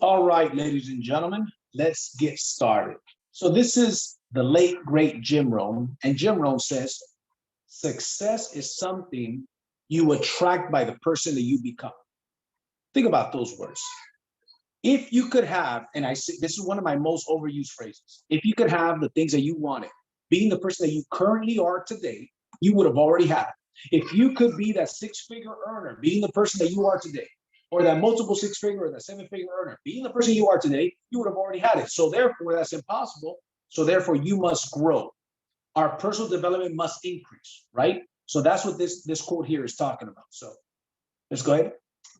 All right, ladies and gentlemen, let's get started. So this is the late, great Jim Rohn, and Jim Rohn says, success is something you attract by the person that you become. Think about those words. If you could have, and I say this is one of my most overused phrases, if you could have the things that you wanted, being the person that you currently are today, you would have already had it. If you could be that six-figure earner, being the person that you are today, or that multiple six-figure or that seven-figure earner, being the person you are today, you would have already had it. So therefore, that's impossible. So therefore, you must grow. Our personal development must increase, right? So that's what this quote here is talking about. So let's go ahead.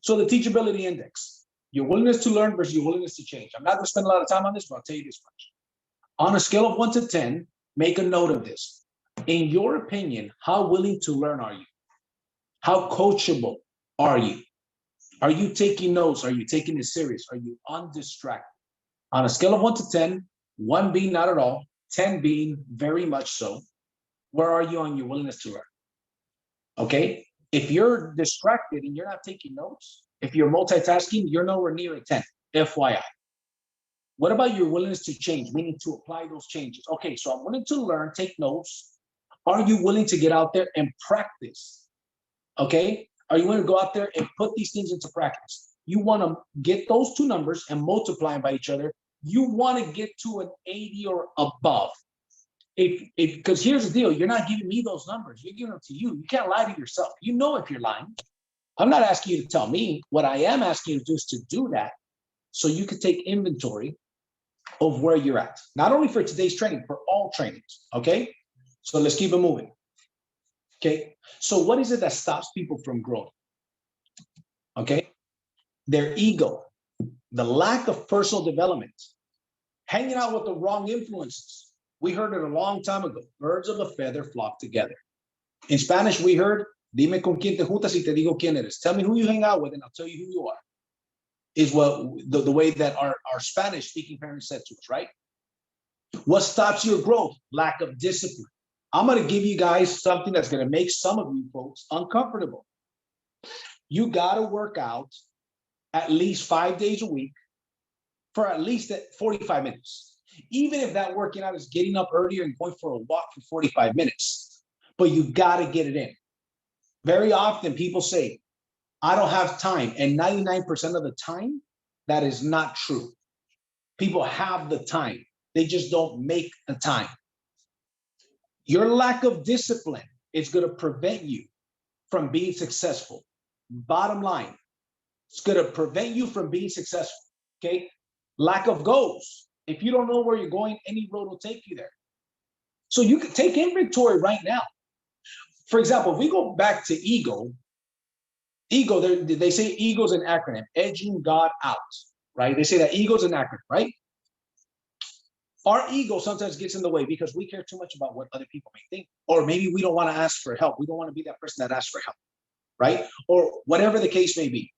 So the teachability index, your willingness to learn versus your willingness to change. I'm not going to spend a lot of time on this, but I'll tell you this much. On a scale of 1 to 10, make a note of this. In your opinion, how willing to learn are you? How coachable are you? Are you taking notes? Are you taking it serious? Are you undistracted? On a scale of 1 to 10, 1 being not at all, 10 being very much so, where are you on your willingness to learn? Okay? If you're distracted and you're not taking notes, if you're multitasking, you're nowhere near a 10, FYI. What about your willingness to change, meaning to apply those changes? Okay, so I'm willing to learn, take notes. Are you willing to get out there and practice? Okay? Are you willing to go out there and put these things into practice? You want to get those two numbers and multiply them by each other. You want to get to an 80 or above. Because here's the deal, you're not giving me those numbers. You're giving them to you. You can't lie to yourself. You know if you're lying. I'm not asking you to tell me. What I am asking you to do is to do that so you can take inventory of where you're at. Not only for today's training, for all trainings, okay? So let's keep it moving. Okay, so what is it that stops people from growing? Okay, their ego, the lack of personal development, hanging out with the wrong influences. We heard it a long time ago. Birds of a feather flock together. In Spanish, we heard, dime con quién te juntas y te digo quién eres. Tell me who you hang out with and I'll tell you who you are. Is what the way that our Spanish-speaking parents said to us, right? What stops your growth? Lack of discipline. I'm going to give you guys something that's going to make some of you folks uncomfortable. You got to work out at least 5 days a week for at least 45 minutes. Even if that working out is getting up earlier and going for a walk for 45 minutes, but you got to get it in. Very often people say, I don't have time. And 99% of the time, that is not true. People have the time. They just don't make the time. Your lack of discipline is going to prevent you from being successful. Bottom line, it's going to prevent you from being successful. Okay? Lack of goals. If you don't know where you're going, any road will take you there. So you can take inventory right now. For example, if we go back to ego, they say ego is an acronym, edging God out, right? They say that ego is an acronym, right? Our ego sometimes gets in the way because we care too much about what other people may think, or maybe we don't want to ask for help. We don't want to be that person that asks for help, right? Or whatever the case may be.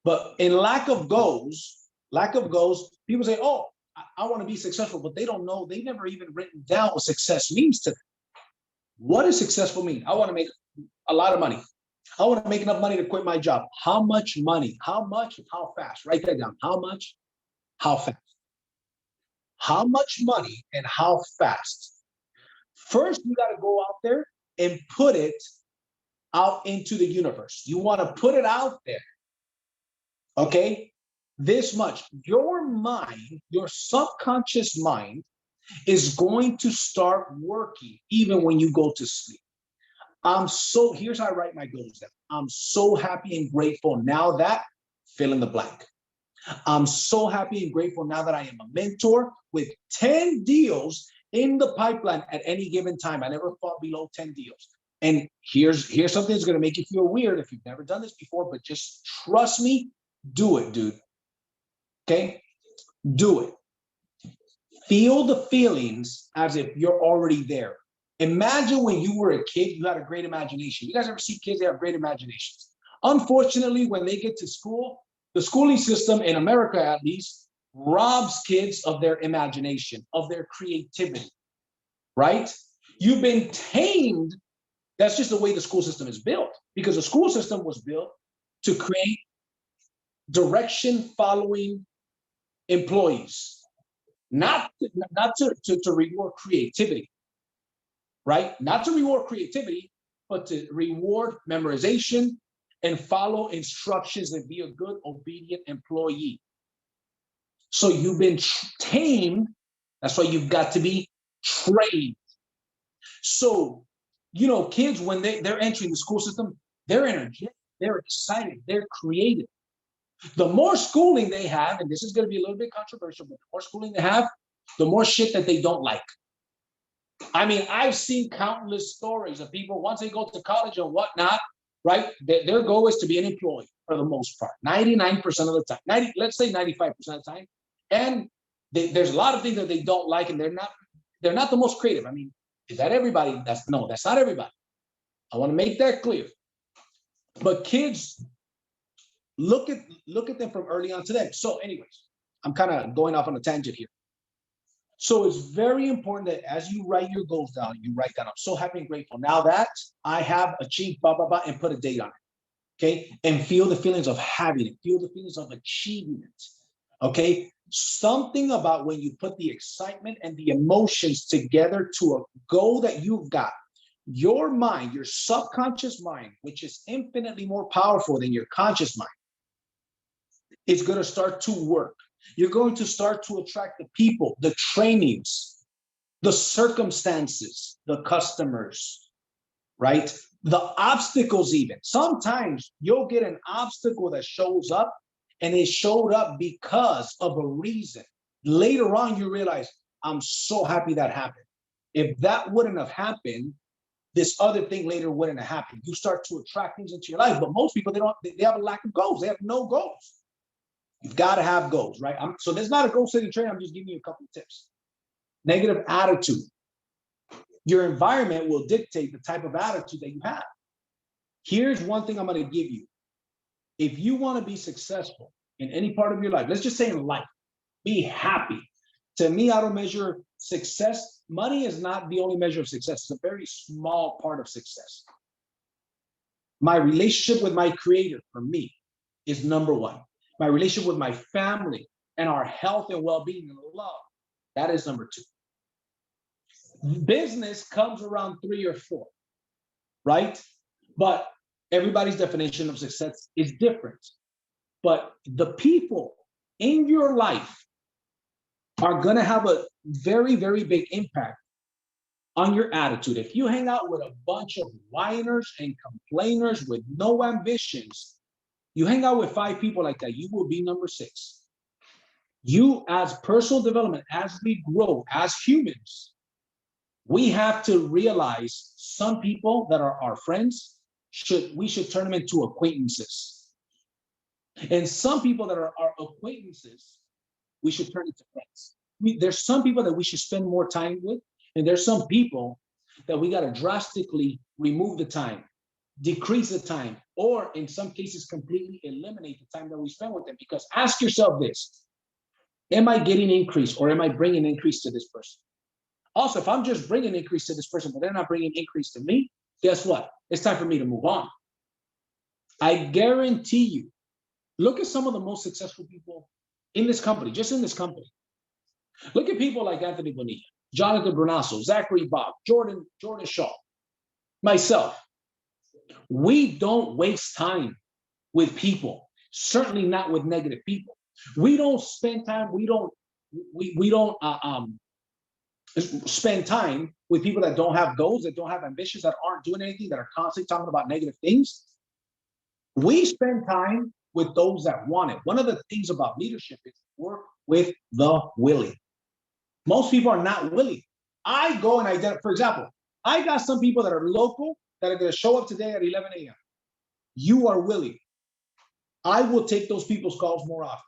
But in lack of goals, people say, oh, I want to be successful, but they don't know, they've never even written down what success means to them. What does successful mean? I want to make a lot of money. I want to make enough money to quit my job. How much money? How much? How fast? Write that down. How much? How fast? How much money and how fast? First, you got to go out there and put it out into the universe. You want to put it out there. Okay? This much. Your mind, your subconscious mind is going to start working even when you go to sleep. Here's how I write my goals down. I'm so happy and grateful now that, fill in the blank. I'm so happy and grateful now that I am a mentor with 10 deals in the pipeline at any given time. I never fall below 10 deals. And here's something that's going to make you feel weird if you've never done this before, but just trust me, do it, dude. Okay? Do it. Feel the feelings as if you're already there. Imagine when you were a kid, you had a great imagination. You guys ever see kids that have great imaginations? Unfortunately, when they get to school, the schooling system in America, at least, robs kids of their imagination, of their creativity, right? You've been tamed. That's just the way the school system is built, because the school system was built to create direction following employees, not to reward creativity, right? Not to reward creativity, but to reward memorization and follow instructions and be a good, obedient employee. So you've been tamed. That's why you've got to be trained. So, kids, when they're entering the school system, they're energetic, they're excited, they're creative. The more schooling they have, and this is going to be a little bit controversial, but the more schooling they have, the more shit that they don't like. I mean, I've seen countless stories of people, once they go to college and whatnot, right? Their goal is to be an employee for the most part, 99% of the time, let's say 95% of the time. And there's a lot of things that they don't like, and they're not the most creative. I mean, is that everybody? That's not everybody. I want to make that clear. But kids, look at them from early on to them. So anyways, I'm kind of going off on a tangent here. So it's very important that as you write your goals down, you write down, I'm so happy and grateful. Now that I have achieved blah, blah, blah, and put a date on it. Okay. And feel the feelings of having it, feel the feelings of achieving it. Okay. Something about when you put the excitement and the emotions together to a goal that you've got, your mind, your subconscious mind, which is infinitely more powerful than your conscious mind, is going to start to work. You're going to start to attract the people, the trainings, the circumstances, the customers, right? The obstacles even. Sometimes you'll get an obstacle that shows up, and it showed up because of a reason. Later on, you realize, I'm so happy that happened. If that wouldn't have happened, this other thing later wouldn't have happened. You start to attract things into your life, but most people, they have a lack of goals. They have no goals. You've got to have goals, right? So there's not a goal setting training. I'm just giving you a couple of tips. Negative attitude. Your environment will dictate the type of attitude that you have. Here's one thing I'm going to give you. If you want to be successful in any part of your life, let's just say in life, be happy. To me, I don't measure success. Money is not the only measure of success. It's a very small part of success. My relationship with my creator, for me, is number one. My relationship with my family and our health and well-being and love, that is number two. Business comes around 3 or 4, right? But everybody's definition of success is different. But the people in your life are going to have a very, very big impact on your attitude. If you hang out with a bunch of whiners and complainers with no ambitions, you hang out with 5 people like that, you will be number 6. You, as personal development, as we grow as humans, we have to realize some people that are our friends, we should turn them into acquaintances. And some people that are our acquaintances, we should turn into friends. There's some people that we should spend more time with, and there's some people that we got to drastically remove the time, decrease the time, or in some cases completely eliminate the time that we spend with them. Because ask yourself this, am I getting increase or am I bringing increase to this person? Also, if I'm just bringing increase to this person, but they're not bringing increase to me, guess what? It's time for me to move on. I guarantee you, look at some of the most successful people in this company, just in this company. Look at people like Anthony Bonilla, Jonathan Brunasso, Zachary Bob, Jordan Shaw, myself. We don't waste time with people, certainly not with negative people. We don't spend time, we don't spend time with people that don't have goals, that don't have ambitions, that aren't doing anything, that are constantly talking about negative things. We spend time with those that want it. One of the things about leadership is work with the willing. Most people are not willing. I go and identify, for example, I got some people that are local that are going to show up today at 11 a.m. You are willing. I will take those people's calls more often.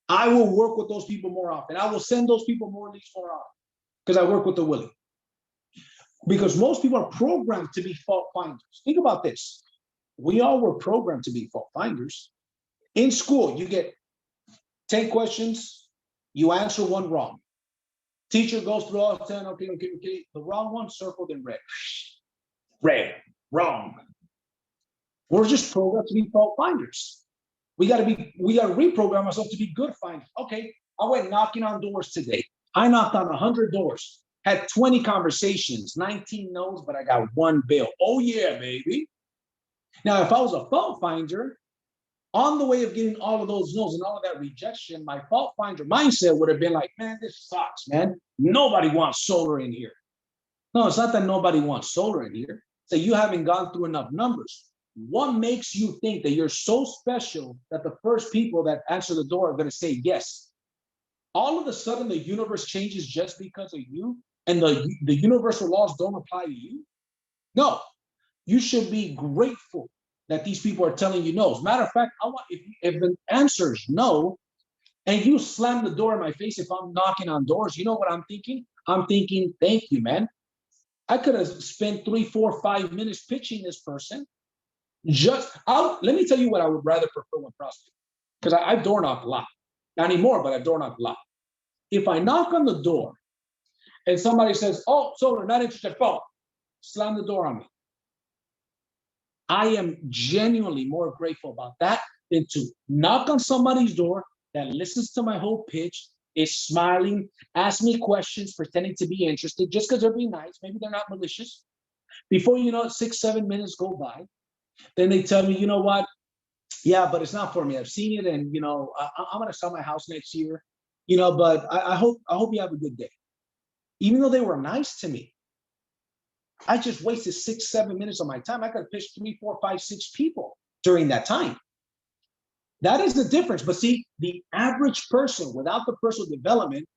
I will work with those people more often. I will send those people more leads more often because I work with the willing. Because most people are programmed to be fault finders. Think about this. We all were programmed to be fault finders. In school, you get 10 questions, you answer one wrong. Teacher goes through all 10, okay. The wrong one circled in red. Red, wrong. We're just programmed to be fault finders. We got to reprogram ourselves to be good finders. Okay, I went knocking on doors today. I knocked on 100 doors, had 20 conversations, 19 no's, but I got one bill. Oh yeah, baby. Now, if I was a fault finder, on the way of getting all of those no's and all of that rejection, my fault finder mindset would have been like, man, this sucks, man. Nobody wants solar in here. No, it's not that nobody wants solar in here. It's that you haven't gone through enough numbers. What makes you think that you're so special that the first people that answer the door are going to say yes? All of a sudden, the universe changes just because of you, and the universal laws don't apply to you? No, you should be grateful that these people are telling you no. As a matter of fact, I want if the answer is no, and you slam the door in my face if I'm knocking on doors, you know what I'm thinking? I'm thinking, thank you, man. I could have spent 3, 4, 5 minutes pitching this person. Let me tell you what I would rather prefer when prospecting, because I door knock a lot. Not anymore, but I door knock a lot. If I knock on the door and somebody says, oh, solar, not interested, phone, slam the door on me. I am genuinely more grateful about that than to knock on somebody's door that listens to my whole pitch, is smiling, asks me questions, pretending to be interested just because they're being nice. Maybe they're not malicious. Before you know it, 6, 7 minutes go by. Then they tell me, you know what? Yeah, but it's not for me. I've seen it, and I'm going to sell my house next year. But I hope you have a good day. Even though they were nice to me, I just wasted 6, 7 minutes of my time. I could have pitched 3, 4, 5, 6 people during that time. That is the difference. But see, the average person without the personal development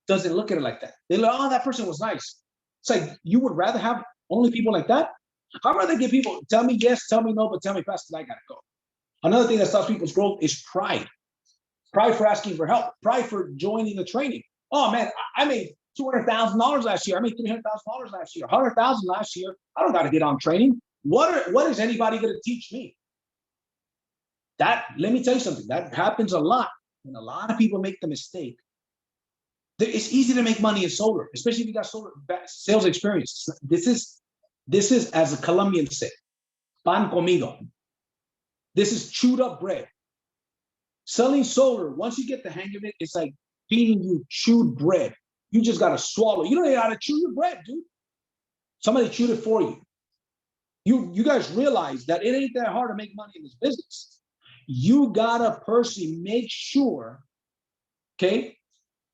doesn't look at it like that. They look, oh, that person was nice. It's like, you would rather have only people like that? I'd rather get people, tell me yes, tell me no, but tell me fast because I got to go. Another thing that stops people's growth is pride. Pride for asking for help. Pride for joining the training. Oh, man, I made $200,000 last year. I made $300,000 last year. $100,000 last year. I don't got to get on training. What is anybody going to teach me? Let me tell you something. That happens a lot. And a lot of people make the mistake. It's easy to make money in solar, especially if you got solar sales experience. This is, as a Colombian say, pan comido. This is chewed up bread. Selling solar, once you get the hang of it, it's like feeding you chewed bread. You just got to swallow. You don't know how to chew your bread, dude. Somebody chewed it for you. You guys realize that it ain't that hard to make money in this business. You got to personally make sure, okay,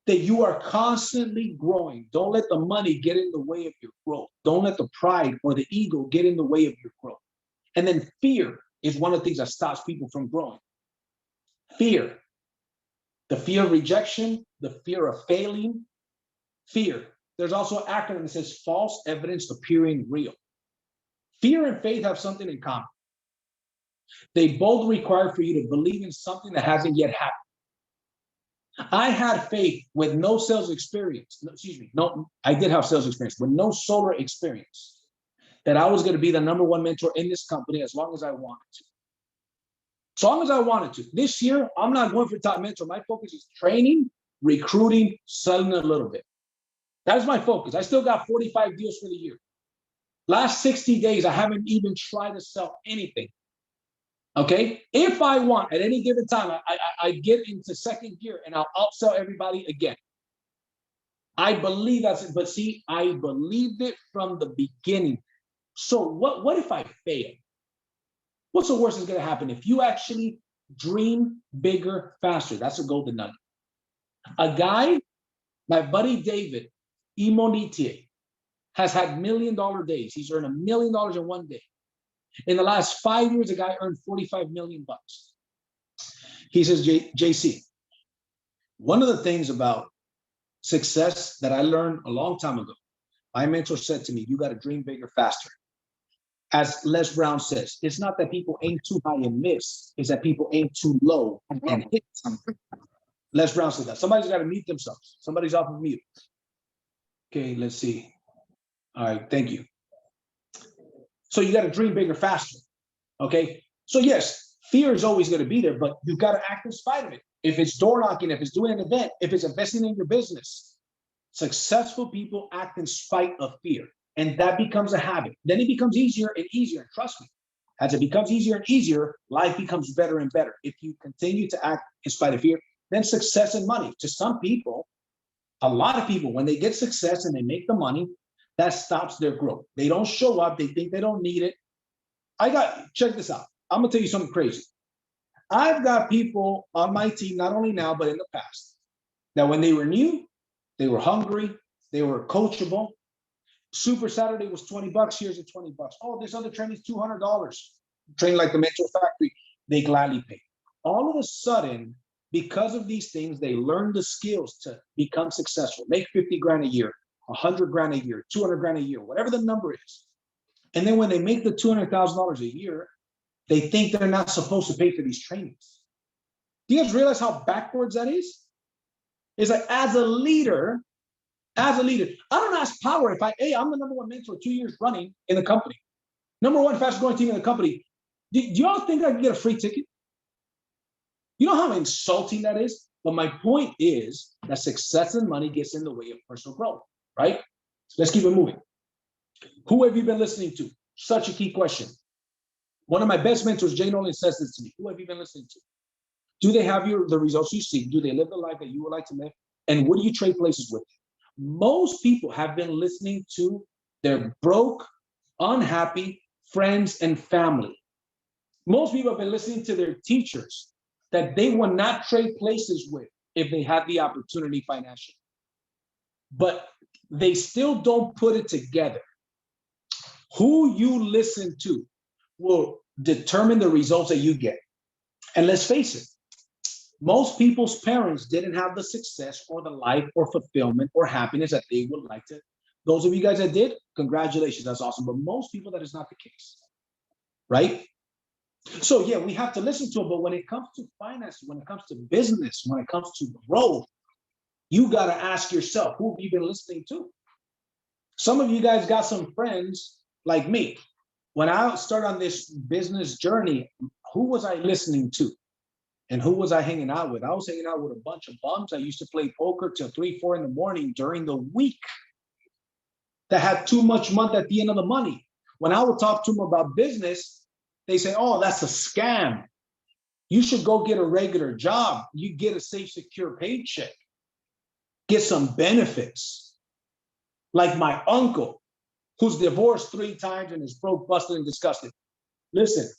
that you are constantly growing. Don't let the money get in the way of your growth. Don't let the pride or the ego get in the way of your growth. And then fear is one of the things that stops people from growing. Fear. The fear of rejection, the fear of failing, fear. There's also an acronym that says false evidence appearing real. Fear and faith have something in common. They both require for you to believe in something that hasn't yet happened. I had faith with no sales experience. I did have sales experience, with no solar experience, that I was going to be the number one mentor in this company as long as I wanted to. As long as I wanted to. This year, I'm not going for top mentor. My focus is training, recruiting, selling a little bit. That's my focus. I still got 45 deals for the year. Last 60 days, I haven't even tried to sell anything. Okay? If I want, at any given time, I get into second gear and I'll outsell everybody again. I believe that's it. But see, I believed it from the beginning. So what if I fail? What's the worst that's going to happen? If you actually dream bigger, faster, that's a golden nugget. A guy, my buddy David Imonitie, has had $1 million days. He's earned $1 million in one day. In the last 5 years, a guy earned 45 million bucks. He says, JC, one of the things about success that I learned a long time ago, my mentor said to me, you got to dream bigger, faster. As Les Brown says, it's not that people aim too high and miss, it's that people aim too low and hit something. Les Brown said that. Somebody's got to mute themselves. Somebody's off of mute. Okay, let's see. All right, thank you. So you got to dream bigger, faster. Okay, so yes, fear is always going to be there, but you've got to act in spite of it. If it's door knocking, if it's doing an event, if it's investing in your business, successful people act in spite of fear. And that becomes a habit. Then it becomes easier and easier. Trust me. As it becomes easier and easier, life becomes better and better. If you continue to act in spite of fear, then success and money. To some people, a lot of people, when they get success and they make the money, that stops their growth. They don't show up. They think they don't need it. Check this out. I'm going to tell you something crazy. I've got people on my team, not only now, but in the past, that when they were new, they were hungry, they were coachable. Super Saturday was $20. Here's the $20. Oh, this other training is $200. Train like the Mentor Factory, they gladly pay. All of a sudden, because of these things, they learn the skills to become successful, make 50 grand a year, 100 grand a year, 200 grand a year, whatever the number is. And then when they make the $200,000 a year, they think they're not supposed to pay for these trainings. Do you guys realize how backwards that is? It's like, as a leader, I don't ask Powur if I'm the number one mentor 2 years running in the company, number one fastest growing team in the company. Do y'all think I can get a free ticket? You know how insulting that is? But my point is that success and money gets in the way of personal growth, right? Let's keep it moving. Who have you been listening to? Such a key question. One of my best mentors, Jay Nolan, says this to me. Who have you been listening to? Do they have the results you seek? Do they live the life that you would like to live? And would you trade places with? Most people have been listening to their broke, unhappy friends and family. Most people have been listening to their teachers that they would not trade places with if they had the opportunity financially. But they still don't put it together. Who you listen to will determine the results that you get. And let's face it, most people's parents didn't have the success or the life or fulfillment or happiness that they would like to. Those of you guys that did, congratulations, that's awesome. But most people, that is not the case, right? So yeah, we have to listen to it. But when it comes to finance, when it comes to business, when it comes to growth, you got to ask yourself, who have you been listening to? Some of you guys got some friends like me. When I started on this business journey, who was I listening to? And who was I hanging out with? I was hanging out with a bunch of bums. I used to play poker till 3, 4 in the morning during the week that had too much money at the end of the money. When I would talk to them about business, they say, oh, that's a scam. You should go get a regular job. You get a safe, secure paycheck. Get some benefits. Like my uncle, who's divorced 3 times and is broke, busted, and disgusted. Listen,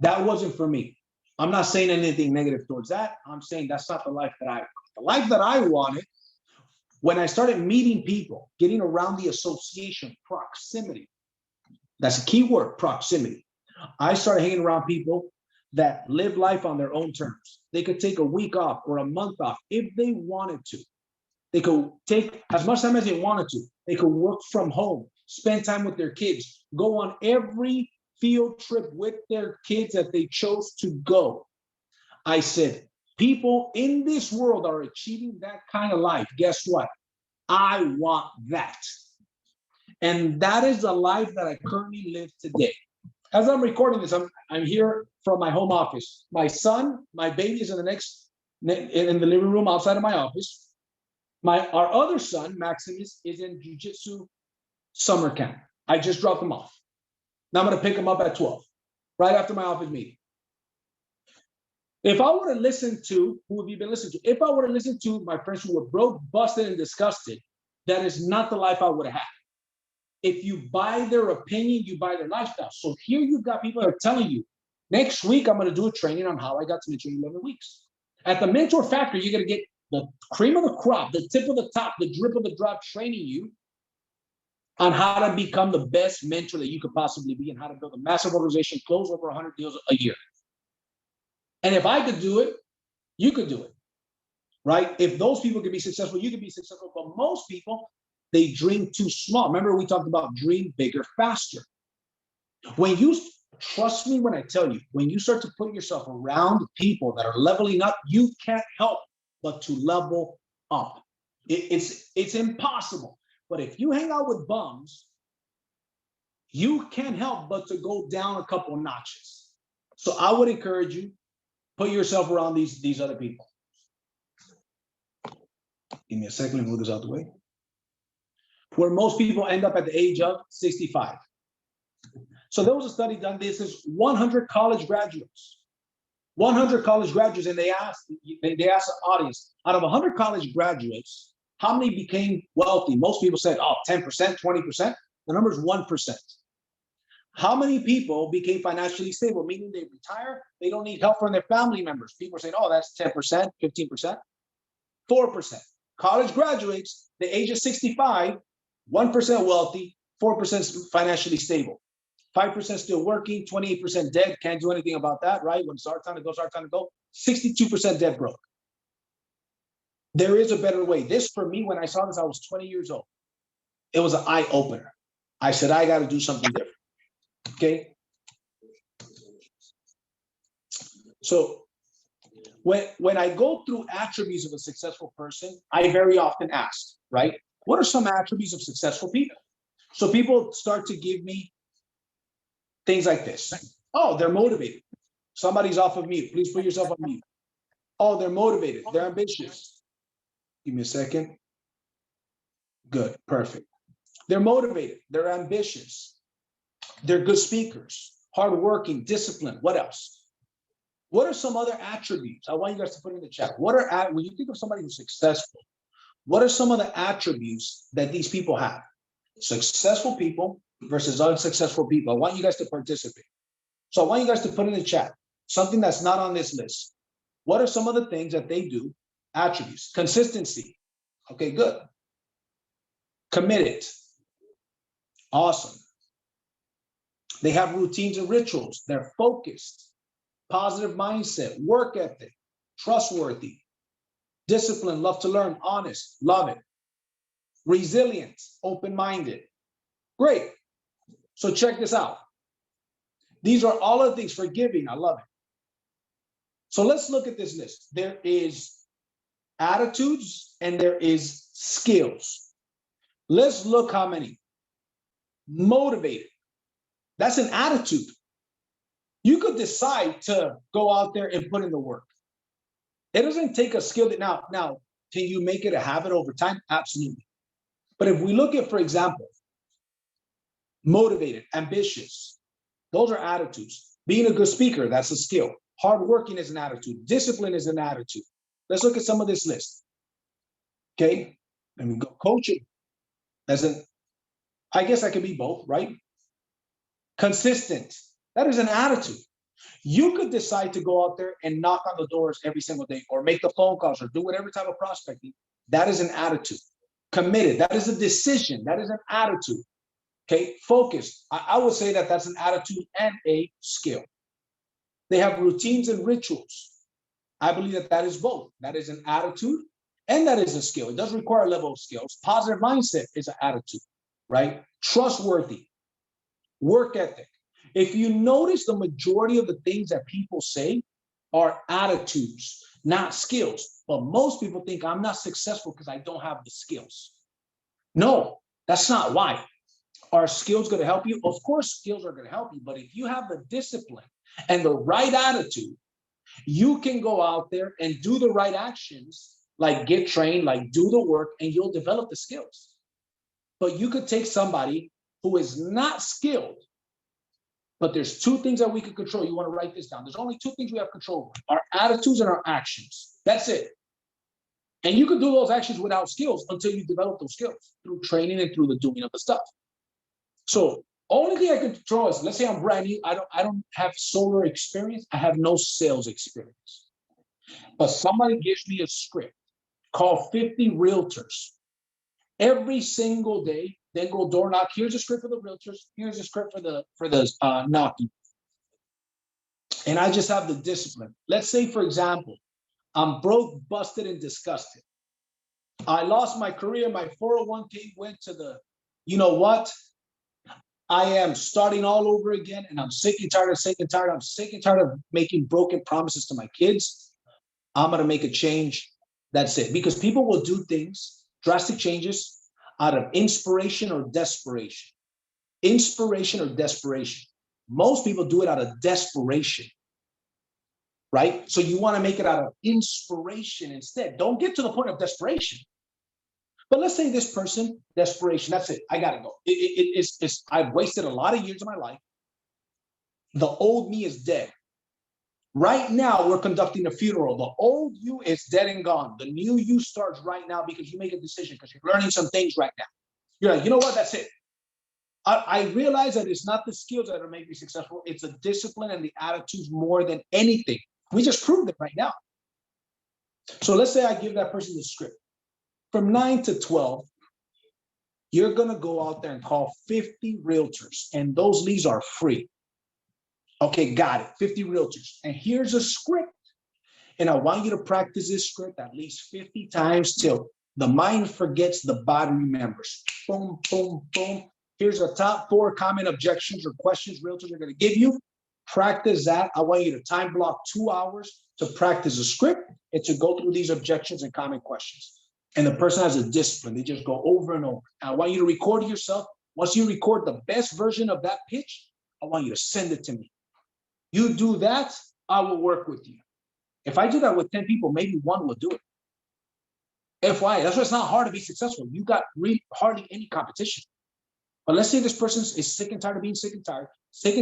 that wasn't for me. I'm not saying anything negative towards that. I'm saying that's not the life that I want. The life that I wanted, when I started meeting people, getting around the association, proximity. That's a key word, proximity. I started hanging around people that live life on their own terms. They could take a week off or a month off if they wanted to. They could take as much time as they wanted to. They could work from home, spend time with their kids, go on every field trip with their kids that they chose to go. I said, people in this world are achieving that kind of life. Guess what? I want that. And that is the life that I currently live today. As I'm recording this, I'm here from my home office. My son, my baby is in the living room outside of my office. Our other son, Maximus, is in jiu-jitsu summer camp. I just dropped him off. Now I'm going to pick him up at 12, right after my office meeting. If I were to listen to, who have you been listening to? If I were to listen to my friends who were broke, busted, and disgusted, that is not the life I would have had. If you buy their opinion, you buy their lifestyle. So here you've got people that are telling you, next week I'm going to do a training on how I got to mentor in 11 weeks. At the Mentor Factory, you're going to get the cream of the crop, the tip of the top, the drip of the drop, training you on how to become the best mentor that you could possibly be and how to build a massive organization, close over 100 deals a year. And if I could do it, you could do it, right? If those people could be successful, you could be successful. But most people, they dream too small. Remember, we talked about dream bigger, faster. When you, trust me when I tell you, when you start to put yourself around people that are leveling up, you can't help but to level up. It's impossible. But if you hang out with bums, you can't help but to go down a couple of notches. So I would encourage you, put yourself around these other people. Give me a second, let me move this out the way. Where most people end up at the age of 65. So there was a study done. This is 100 college graduates. 100 college graduates, and they asked the audience, out of 100 college graduates, how many became wealthy? Most people said, oh, 10%, 20%. The number is 1%. How many people became financially stable, meaning they retire, they don't need help from their family members? People are saying, oh, that's 10%, 15%, 4%. College graduates, the age of 65, 1% wealthy, 4% financially stable. 5% still working, 28% dead, can't do anything about that, right? When it's our time to go, it's our time to go. 62% dead broke. There is a better way. This, for me, when I saw this, I was 20 years old. It was an eye opener. I said, I got to do something different. Okay. So when I go through attributes of a successful person, I very often ask, right? What are some attributes of successful people? So people start to give me things like this. Oh, they're motivated. Somebody's off of mute. Please put yourself on mute. Oh, they're motivated. They're ambitious. Give me a second. Good. Perfect. They're motivated. They're ambitious. They're good speakers, hardworking, disciplined. What else? What are some other attributes? I want you guys to put in the chat. What are, when you think of somebody who's successful, what are some of the attributes that these people have? Successful people versus unsuccessful people. I want you guys to participate. So I want you guys to put in the chat something that's not on this list. What are some of the things that they do? Attributes. Consistency. Okay, good. Committed. Awesome. They have routines and rituals. They're focused. Positive mindset. Work ethic. Trustworthy. Disciplined. Love to learn. Honest. Love it. Resilient. Open-minded. Great. So check this out. These are all of the things. Forgiving. I love it. So let's look at this list. There is attitudes and there is skills. Let's look how many. Motivated. That's an attitude. You could decide to go out there and put in the work. It doesn't take a skill. Now, can you make it a habit over time? Absolutely. But if we look at, for example, motivated, ambitious, those are attitudes. Being a good speaker, that's a skill. Hardworking is an attitude. Discipline is an attitude. Let's look at some of this list. Okay, let me go. Coaching, I guess I could be both, right? Consistent, that is an attitude. You could decide to go out there and knock on the doors every single day or make the phone calls or do whatever type of prospecting. That is an attitude. Committed, that is a decision. That is an attitude. Okay, focused. I would say that that's an attitude and a skill. They have routines and rituals. I believe that that is both. That is an attitude and that is a skill. It does require a level of skills. Positive mindset is an attitude, right? Trustworthy. Work ethic. If you notice, the majority of the things that people say are attitudes, not skills. But most people think I'm not successful because I don't have the skills. No, that's not why. Are skills going to help you? Of course, skills are going to help you. But if you have the discipline and the right attitude, you can go out there and do the right actions, like get trained, like do the work, and you'll develop the skills. But you could take somebody who is not skilled, but there's two things that we can control. You want to write this down. There's only two things we have control over: our attitudes and our actions. That's it. And you can do those actions without skills until you develop those skills through training and through the doing of the stuff. So only thing I can control is, let's say I'm brand new. I don't have solar experience. I have no sales experience. But somebody gives me a script, call 50 realtors every single day. Then go door knock. Here's a script for the realtors. Here's a script for the knocking. And I just have the discipline. Let's say, for example, I'm broke, busted, and disgusted. I lost my career. My 401k went to the, you know what? I am starting all over again, and I'm sick and tired. I'm sick and tired of making broken promises to my kids. I'm going to make a change. That's it. Because people will do things, drastic changes, out of inspiration or desperation. Inspiration or desperation. Most people do it out of desperation, right? So you want to make it out of inspiration instead. Don't get to the point of desperation. But let's say this person, desperation, that's it. I got to go. I've wasted a lot of years of my life. The old me is dead. Right now, we're conducting a funeral. The old you is dead and gone. The new you starts right now because you make a decision, because you're learning some things right now. You're like, you know what? That's it. I realize that it's not the skills that are making me successful. It's the discipline and the attitudes more than anything. We just proved it right now. So let's say I give that person the script. From 9 to 12, you're going to go out there and call 50 realtors, and those leads are free. Okay, got it. 50 realtors. And here's a script. And I want you to practice this script at least 50 times till the mind forgets, the body remembers. Boom, boom, boom. Here's the top 4 common objections or questions realtors are going to give you. Practice that. I want you to time block 2 hours to practice a script and to go through these objections and common questions. And the person has a discipline. They just go over and over. And I want you to record yourself. Once you record the best version of that pitch, I want you to send it to me. You do that, I will work with you. If I do that with 10 people, maybe 1 will do it. FYI, that's why it's not hard to be successful. You got really hardly any competition. But let's say this person is sick and tired of being sick and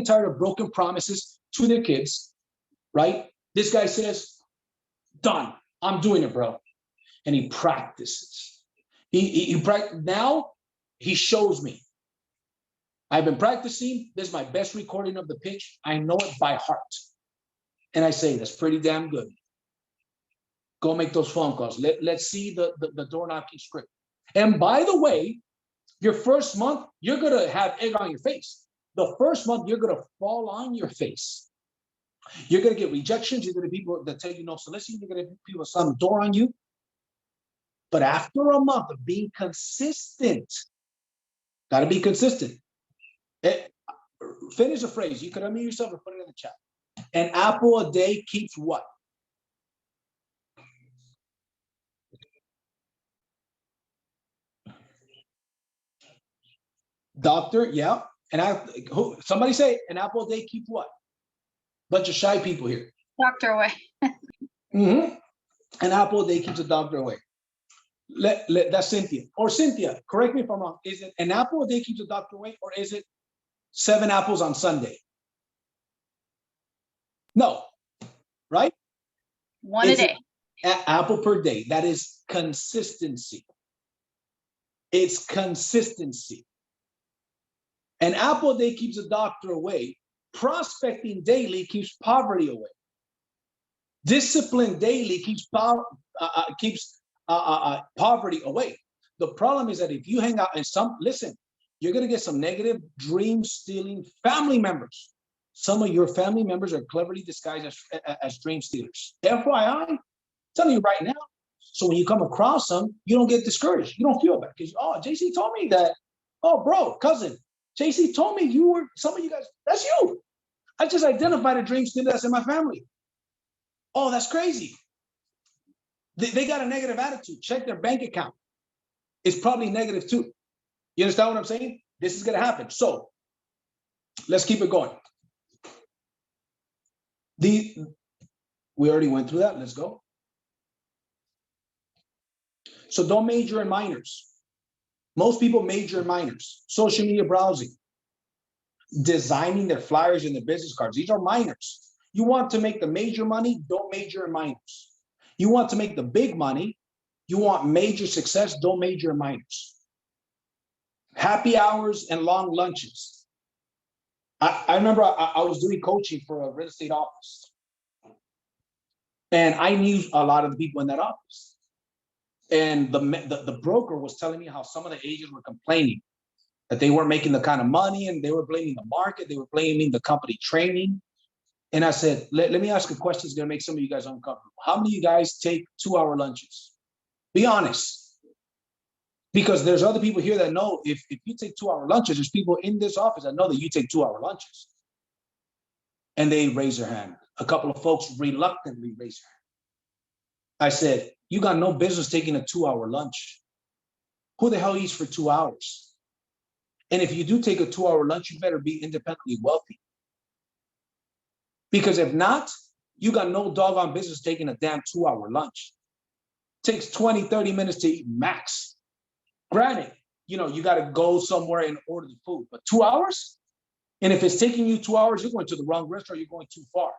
tired of broken promises to their kids, right? This guy says, done, I'm doing it, bro. And he practices. Now he shows me. I've been practicing. This is my best recording of the pitch. I know it by heart. And I say, that's pretty damn good. Go make those phone calls. Let's see the door knocking script. And by the way, your first month, you're going to have egg on your face. The first month, you're going to fall on your face. You're going to get rejections. You're going to get people that tell you no soliciting. You're going to get people slam the door on you. But after a month of being consistent, got to be consistent. Finish the phrase. You could unmute yourself or put it in the chat. An apple a day keeps what? Doctor, yeah. Somebody say an apple a day keeps what? Bunch of shy people here. Doctor away. An apple a day keeps a doctor away. That's Cynthia. Or Cynthia, correct me if I'm wrong. Is it an apple a day keeps a doctor away, or is it 7 apples on Sunday? No, right? One a day. Apple per day. That is consistency. It's consistency. An apple a day keeps a doctor away. Prospecting daily keeps poverty away. Discipline daily keeps poverty away. The problem is that if you hang out and listen, you're going to get some negative dream stealing family members. Some of your family members are cleverly disguised as dream stealers. FYI, I'm telling you right now. So when you come across them, you don't get discouraged. You don't feel bad because, JC told me that. Oh, bro, cousin, JC told me some of you guys, that's you. I just identified a dream stealer that's in my family. Oh, that's crazy. They got a negative attitude. Check their bank account. It's probably negative too. You understand what I'm saying? This is going to happen. So let's keep it going. We already went through that. Let's go. So don't major in minors. Most people major in minors. Social media browsing, designing their flyers and their business cards. These are minors. You want to make the major money, don't major in minors. You want to make the big money, you want major success, don't major in minors. Happy hours and long lunches. I remember I was doing coaching for a real estate office. And I knew a lot of the people in that office. And the broker was telling me how some of the agents were complaining that they weren't making the kind of money, and they were blaming the market. They were blaming the company training. And I said, let me ask a question that's going to make some of you guys uncomfortable. How many of you guys take 2-hour lunches? Be honest. Because there's other people here that know if you take 2-hour lunches, there's people in this office that know that you take 2-hour lunches. And they raise their hand. A couple of folks reluctantly raise their hand. I said, you got no business taking a 2-hour lunch. Who the hell eats for 2 hours? And if you do take a 2-hour lunch, you better be independently wealthy. Because if not, you got no doggone business taking a damn 2-hour lunch. It takes 20, 30 minutes to eat max. Granted, you got to go somewhere and order the food, but 2 hours? And if it's taking you 2 hours, you're going to the wrong restaurant, you're going too far.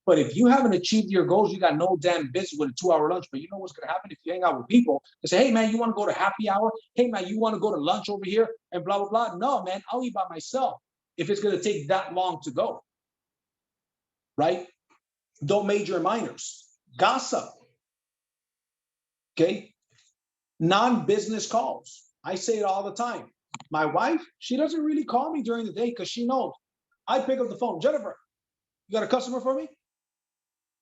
But if you haven't achieved your goals, you got no damn business with a 2-hour lunch. But you know what's going to happen if you hang out with people and say, hey, man, you want to go to happy hour? Hey, man, you want to go to lunch over here and blah, blah, blah. No, man, I'll eat by myself if it's going to take that long to go. Right? Don't major in minors. Gossip. Okay? Non-business calls. I say it all the time. My wife, she doesn't really call me during the day because she knows I pick up the phone. Jennifer, you got a customer for me?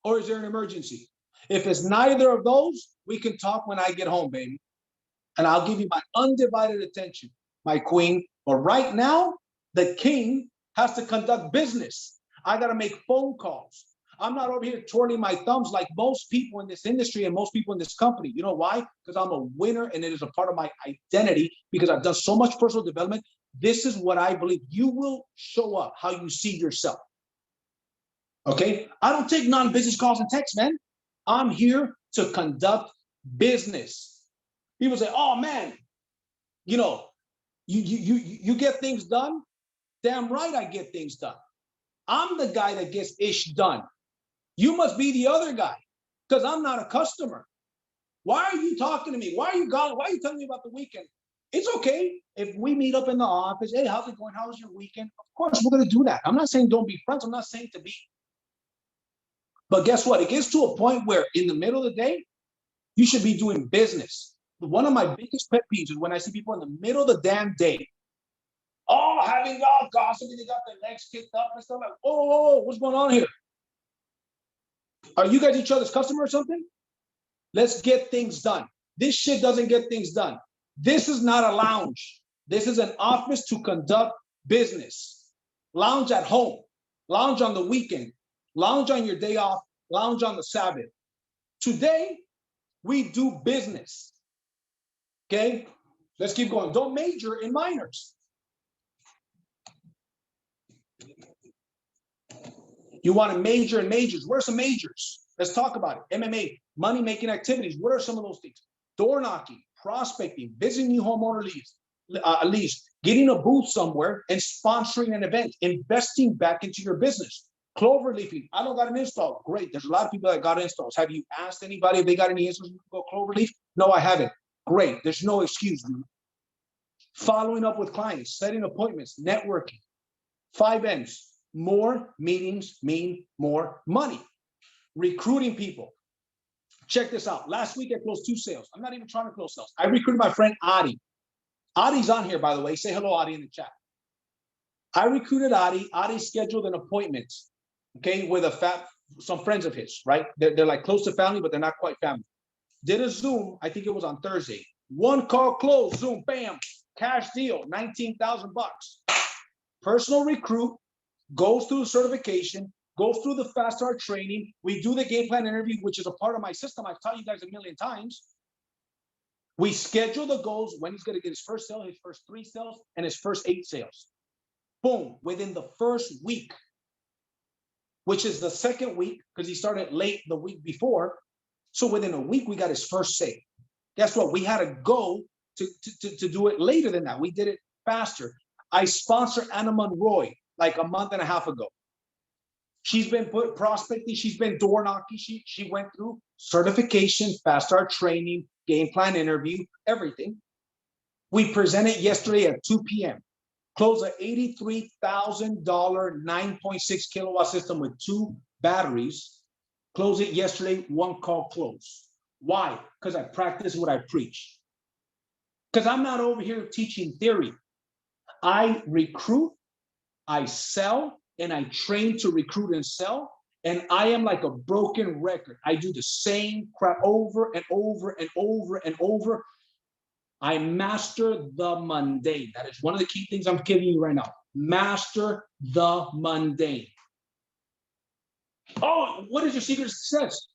Or is there an emergency? If it's neither of those, we can talk when I get home, baby. And I'll give you my undivided attention, my queen. But right now, the king has to conduct business. I got to make phone calls. I'm not over here twirling my thumbs like most people in this industry and most people in this company. You know why? Because I'm a winner and it is a part of my identity because I've done so much personal development. This is what I believe. You will show up how you see yourself. Okay? I don't take non-business calls and texts, man. I'm here to conduct business. People say, oh, man, you know, you get things done? Damn right I get things done. I'm the guy that gets ish done. You must be the other guy because I'm not a customer. Why are you talking to me? Why are you gone? Why are you telling me about the weekend? It's okay if we meet up in the office. Hey, how's it going? How was your weekend? Of course, we're going to do that. I'm not saying don't be friends. I'm not saying to be. But guess what? It gets to a point where in the middle of the day, you should be doing business. One of my biggest pet peeves is when I see people in the middle of the damn day, having all gossiping, they got their legs kicked up and stuff like, what's going on here? Are you guys each other's customer or something? Let's get things done. This shit doesn't get things done. This is not a lounge. This is an office to conduct business. Lounge at home, lounge on the weekend, lounge on your day off, lounge on the Sabbath. Today, we do business. Okay? Let's keep going. Don't major in minors. You want to major in majors. What are some majors? Let's talk about it. MMA, money-making activities. What are some of those things? Door knocking, prospecting, visiting new homeowner leads, getting a booth somewhere and sponsoring an event, investing back into your business. Clover leafing. I don't got an install. Great. There's a lot of people that got installs. Have you asked anybody if they got any installs to go clover leaf? No, I haven't. Great. There's no excuse, dude. Following up with clients, setting appointments, networking. 5 M's. More meetings mean more money. Recruiting people. Check this out. Last week I closed 2 sales. I'm not even trying to close sales. I recruited my friend Adi. Adi's on here, by the way. Say hello, Adi, in the chat. I recruited Adi. Adi scheduled an appointment, okay, with some friends of his, right? They're like close to family, but they're not quite family. Did a Zoom. I think it was on Thursday. 1 call closed. Zoom, bam, cash deal, $19,000. Personal recruit. Goes through the certification, goes through the fast start training. We do the game plan interview, which is a part of my system. I've taught you guys a million times. We schedule the goals, when he's going to get his first sale, his first 3 sales, and his first 8 sales. Boom, within the first week, which is the second week, because he started late the week before. So within a week, we got his first sale. Guess what? We had to go to do it later than that. We did it faster. I sponsor Anna Monroy like a month and a half ago. She's been prospecting, she's been door knocking, she went through certification, fast start training, game plan interview, everything. We presented yesterday at 2 p.m. Closed an $83,000 9.6 kilowatt system with 2 batteries. Closed it yesterday, 1 call close. Why? Because I practice what I preach. Because I'm not over here teaching theory. I recruit, I sell, and I train to recruit and sell. And I am like a broken record. I do the same crap over and over and over and over. I master the mundane. That is one of the key things I'm giving you right now. Master the mundane. Oh, what is your secret to success?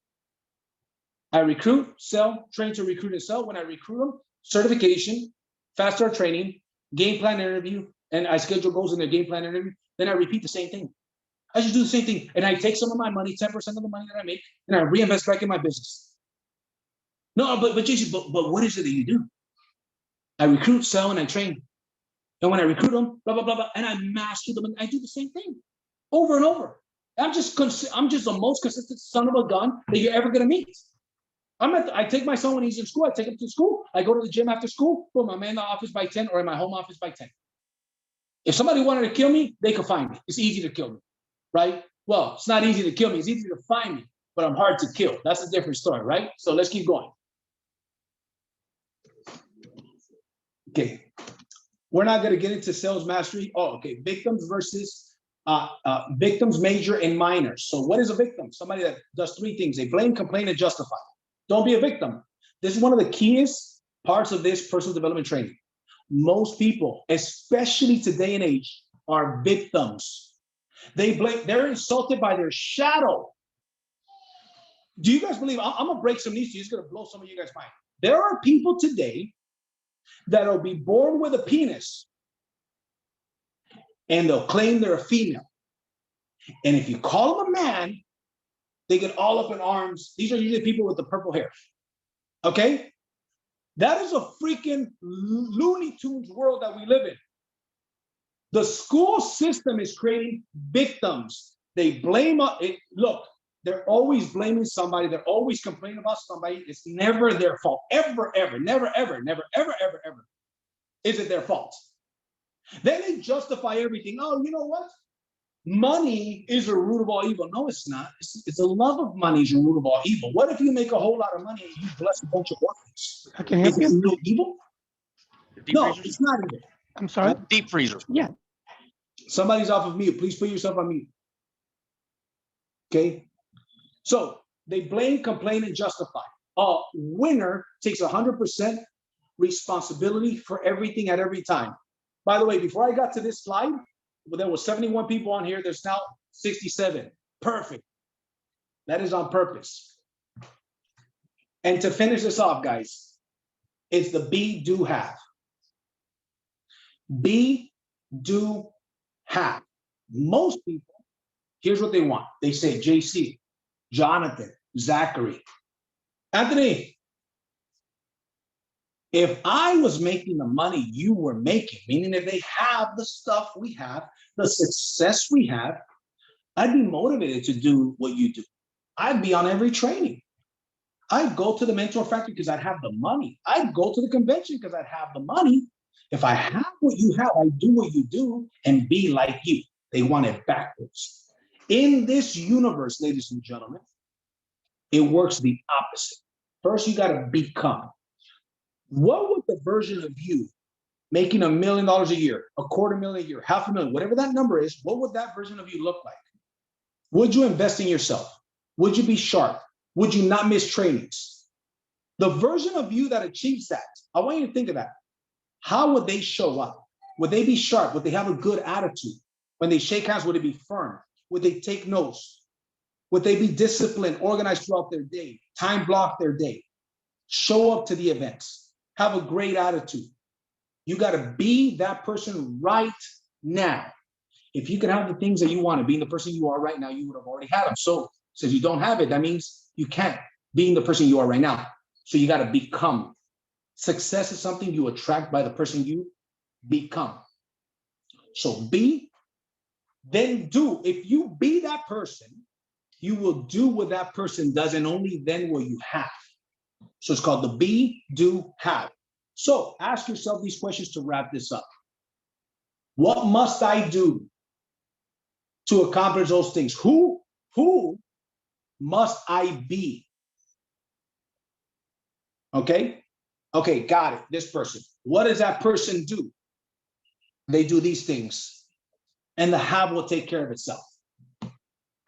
I recruit, sell, train to recruit and sell. When I recruit them, certification, fast start training, game plan interview, and I schedule goals in their game plan interview. Then I repeat the same thing. I just do the same thing. And I take some of my money, 10% of the money that I make, and I reinvest back in my business. No, but Jason, but what is it that you do? I recruit, sell, and I train. And when I recruit them, blah, blah, blah, blah, and I master them, and I do the same thing over and over. I'm just the most consistent son of a gun that you're ever gonna meet. I take my son when he's in school, I take him to school, I go to the gym after school, boom, I'm in the office by 10 or in my home office by 10. If somebody wanted to kill me, they could find me. It's easy to kill me, right? Well, it's not easy to kill me, it's easy to find me, but I'm hard to kill. That's a different story, right? So let's keep going. Okay, we're not gonna get into sales mastery. Oh, okay, victims versus victims, major, and minors. So what is a victim? Somebody that does three things. They blame, complain, and justify. Don't be a victim. This is one of the keyest parts of this personal development training. Most people, especially today and age, are victims. They're insulted by their shadow. Do you guys believe, I'm gonna break some news to you, it's gonna blow some of you guys' mind. There are people today that'll be born with a penis and they'll claim they're a female. And if you call them a man, they get all up in arms. These are usually people with the purple hair. Okay? That is a freaking Looney Tunes world that we live in. The school system is creating victims. They blame it. Look, they're always blaming somebody. They're always complaining about somebody. It's never their fault. Ever, ever, never, ever, never, ever, ever, ever. Is it their fault? Then they justify everything. Oh, you know what? Money is the root of all evil. No, it's not. It's the love of money is the root of all evil. What if you make a whole lot of money and you bless a bunch of orphans? I can help Is it you. real evil? No, it's not evil. I'm sorry. Deep freezer. Yeah. Somebody's off of mute. Please put yourself on mute. Okay? So they blame, complain, and justify. A winner takes 100% responsibility for everything at every time. By the way, before I got to this slide, there was 71 people on here. There's now 67. Perfect. That is on purpose. And to finish this off, guys, it's the be, do, have. Be, do, have. Most people, here's what they want. They say, JC, Jonathan, Zachary, Anthony, if I was making the money you were making, meaning if they have the stuff we have, the success we have, I'd be motivated to do what you do. I'd be on every training. I'd go to the mentor factory because I'd have the money. I'd go to the convention because I'd have the money. If I have what you have, I do what you do and be like you. They want it backwards. In this universe, ladies and gentlemen, it works the opposite. First, you got to become. What would the version of you making $1 million a year, $250,000 a year, $500,000, whatever that number is, what would that version of you look like? Would you invest in yourself? Would you be sharp? Would you not miss trainings? The version of you that achieves that, I want you to think of that. How would they show up? Would they be sharp? Would they have a good attitude? When they shake hands, would it be firm? Would they take notes? Would they be disciplined, organized throughout their day, time block their day, show up to the events? Have a great attitude. You got to be that person right now. If you can have the things that you want to, being the person you are right now, you would have already had them. So since you don't have it, that means you can't being the person you are right now. So you got to become. Success is something you attract by the person you become. So be, then do. If you be that person, you will do what that person does, and only then will you have. So it's called the be, do, have. So ask yourself these questions to wrap this up. What must I do to accomplish those things? Who must I be? Okay? Okay, got it. This person. What does that person do? They do these things. And the have will take care of itself.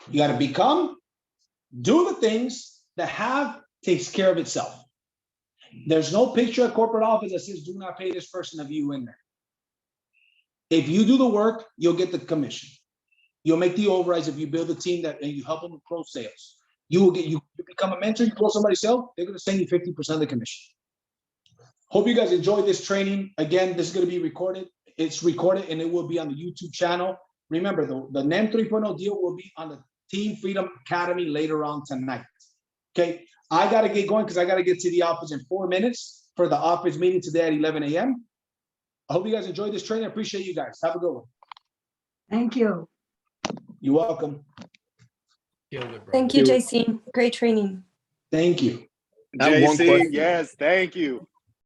You got to become, do the things, the have takes care of itself. There's no picture of corporate office that says, do not pay this person a view in there. If you do the work, you'll get the commission. You'll make the overrides if you build a team that and you help them with close sales. You become a mentor, you close somebody's sale, they're going to send you 50% of the commission. Hope you guys enjoyed this training. Again, this is going to be recorded. It's recorded and it will be on the YouTube channel. Remember, the NEM 3.0 deal will be on the Team Freedom Academy later on tonight. Okay, I got to get going because I got to get to the office in 4 minutes for the office meeting today at 11 a.m. I hope you guys enjoyed this training. I appreciate you guys. Have a good one. Thank you. You're welcome. Killed it, bro. Thank you, JC. Great training. Thank you. I have one JC, question. yes, thank you.